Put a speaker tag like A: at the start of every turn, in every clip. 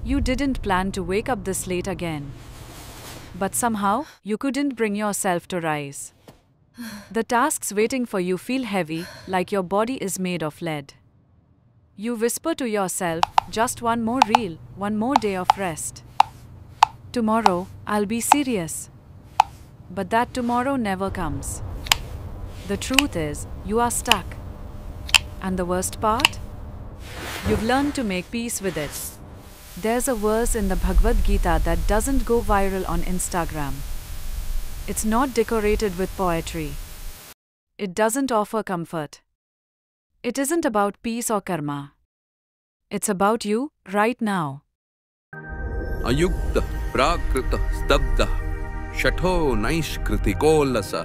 A: You didn't plan to wake up this late again. But somehow, you couldn't bring yourself to rise. The tasks waiting for you feel heavy, like your body is made of lead. You whisper to yourself, just one more reel, one more day of rest. Tomorrow, I'll be serious. But that tomorrow never comes. The truth is, you are stuck. And the worst part? You've learned to make peace with it. There's a verse in the Bhagavad Gita that doesn't go viral on Instagram. It's not decorated with poetry. It doesn't offer comfort. It isn't about peace or karma. It's about you, right now.
B: Ayukta prakrita stabda shatho naishkritikollasa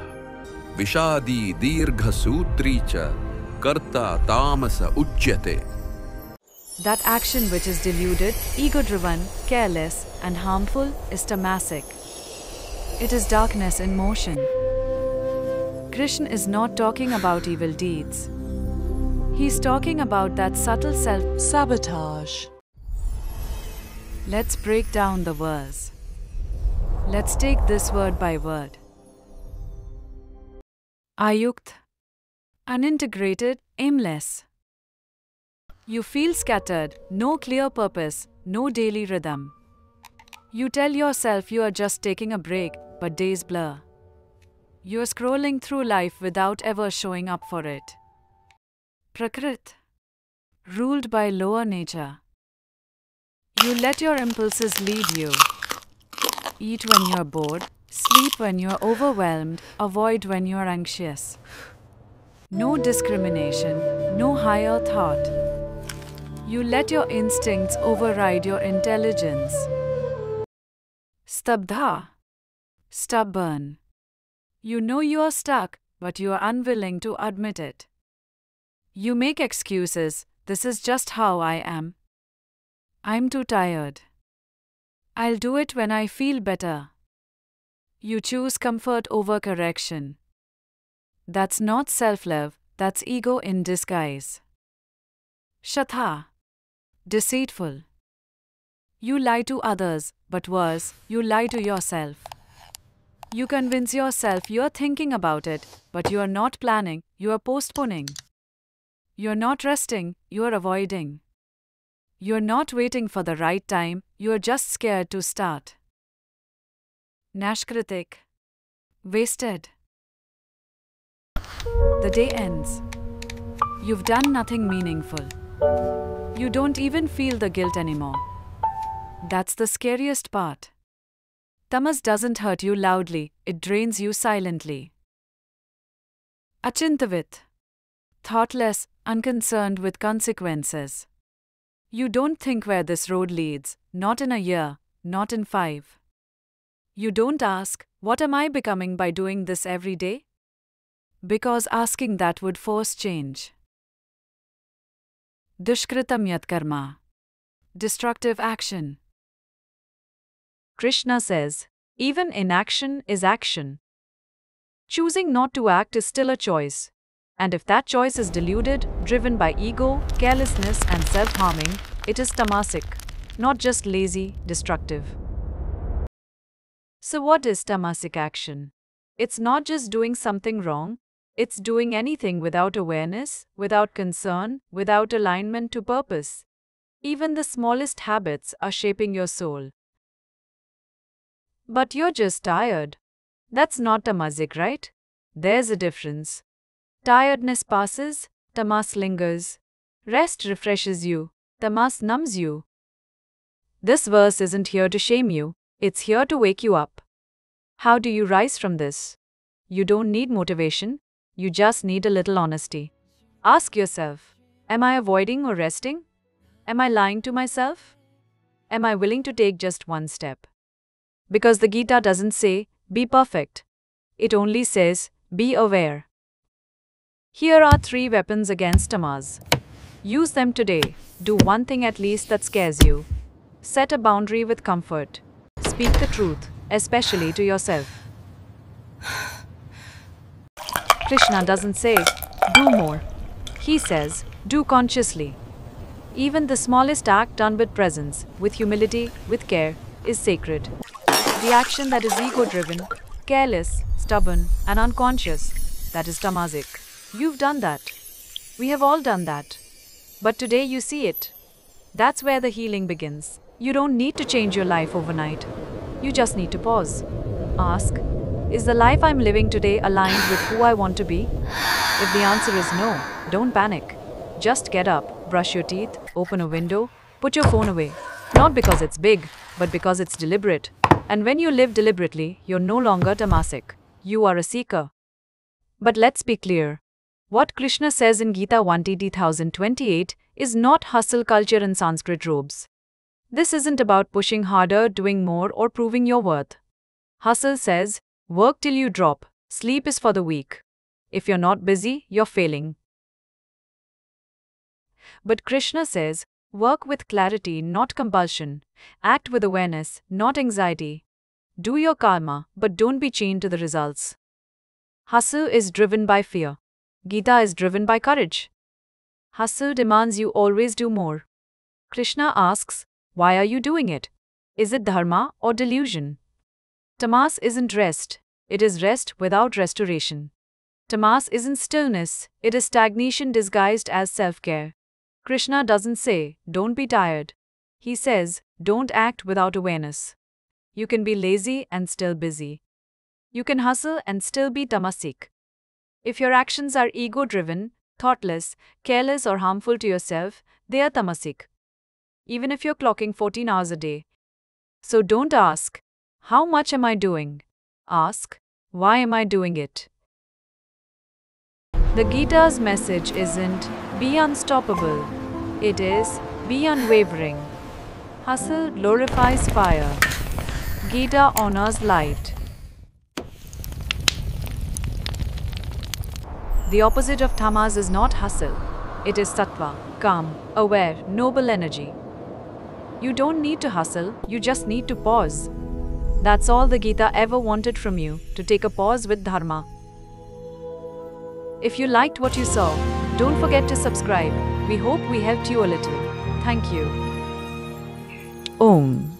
B: vishadi dirgha sutricha karta tamasa uchyate.
A: That action which is deluded, ego-driven, careless, and harmful is tamasic. It is darkness in motion. Krishna is not talking about evil deeds. He's talking about that subtle self-sabotage. Let's break down the verse. Let's take this word by word. Ayukt, unintegrated, aimless. You feel scattered, no clear purpose, no daily rhythm. You tell yourself you are just taking a break, but days blur. You are scrolling through life without ever showing up for it. Prakrit, ruled by lower nature. You let your impulses lead you. Eat when you're bored, sleep when you're overwhelmed, avoid when you're anxious. No discrimination, no higher thought. You let your instincts override your intelligence. Stabdha, stubborn. You know you are stuck, but you are unwilling to admit it. You make excuses, this is just how I am. I'm too tired. I'll do it when I feel better. You choose comfort over correction. That's not self-love, that's ego in disguise. Shatha, deceitful. You lie to others, but worse, you lie to yourself. You convince yourself you're thinking about it, but you're not planning, you're postponing. You're not resting, you're avoiding. You're not waiting for the right time, you're just scared to start. Nashkritik, wasted. The day ends. You've done nothing meaningful. You don't even feel the guilt anymore. That's the scariest part. Tamas doesn't hurt you loudly, it drains you silently. Achintavit, thoughtless, unconcerned with consequences. You don't think where this road leads, not in a year, not in 5. You don't ask, what am I becoming by doing this every day? Because asking that would force change. Dushkritam yat karma, destructive action. Krishna says, even inaction is action. Choosing not to act is still a choice. And if that choice is deluded, driven by ego, carelessness, and self-harming, it is tamasic, not just lazy, destructive. So what is tamasic action? It's not just doing something wrong, it's doing anything without awareness, without concern, without alignment to purpose. Even the smallest habits are shaping your soul. But you're just tired. That's not tamasic, right? There's a difference. Tiredness passes, tamas lingers. Rest refreshes you, tamas numbs you. This verse isn't here to shame you, it's here to wake you up. How do you rise from this? You don't need motivation, you just need a little honesty. Ask yourself, am I avoiding or resting? Am I lying to myself? Am I willing to take just one step? Because the Gita doesn't say, be perfect. It only says, be aware. Here are 3 weapons against tamas. Use them today. Do one thing at least that scares you. Set a boundary with comfort. Speak the truth, especially to yourself. Krishna doesn't say, do more. He says, do consciously. Even the smallest act done with presence, with humility, with care, is sacred. The action that is ego-driven, careless, stubborn, and unconscious, that is tamasic. You've done that. We have all done that. But today you see it. That's where the healing begins. You don't need to change your life overnight. You just need to pause. Ask, is the life I'm living today aligned with who I want to be? If the answer is no, don't panic. Just get up, brush your teeth, open a window, put your phone away. Not because it's big, but because it's deliberate. And when you live deliberately, you're no longer tamasic. You are a seeker. But let's be clear. What Krishna says in Gita 1:1028 is not hustle culture in Sanskrit robes. This isn't about pushing harder, doing more, or proving your worth. Hustle says, work till you drop, sleep is for the weak. If you're not busy, you're failing. But Krishna says, work with clarity, not compulsion. Act with awareness, not anxiety. Do your karma, but don't be chained to the results. Hustle is driven by fear. Gita is driven by courage. Hustle demands you always do more. Krishna asks, why are you doing it? Is it dharma or delusion? Tamas isn't rest, it is rest without restoration. Tamas isn't stillness, it is stagnation disguised as self-care. Krishna doesn't say, don't be tired. He says, don't act without awareness. You can be lazy and still busy. You can hustle and still be tamasic. If your actions are ego-driven, thoughtless, careless, or harmful to yourself, they are tamasic. Even if you're clocking 14 hours a day. So don't ask, how much am I doing? Ask, why am I doing it? The Gita's message isn't, be unstoppable. It is, be unwavering. Hustle glorifies fire. Gita honors light. The opposite of tamas is not hustle. It is sattva, calm, aware, noble energy. You don't need to hustle, you just need to pause. That's all the Gita ever wanted from you, to take a pause with dharma. If you liked what you saw, don't forget to subscribe. We hope we helped you a little. Thank you. Om.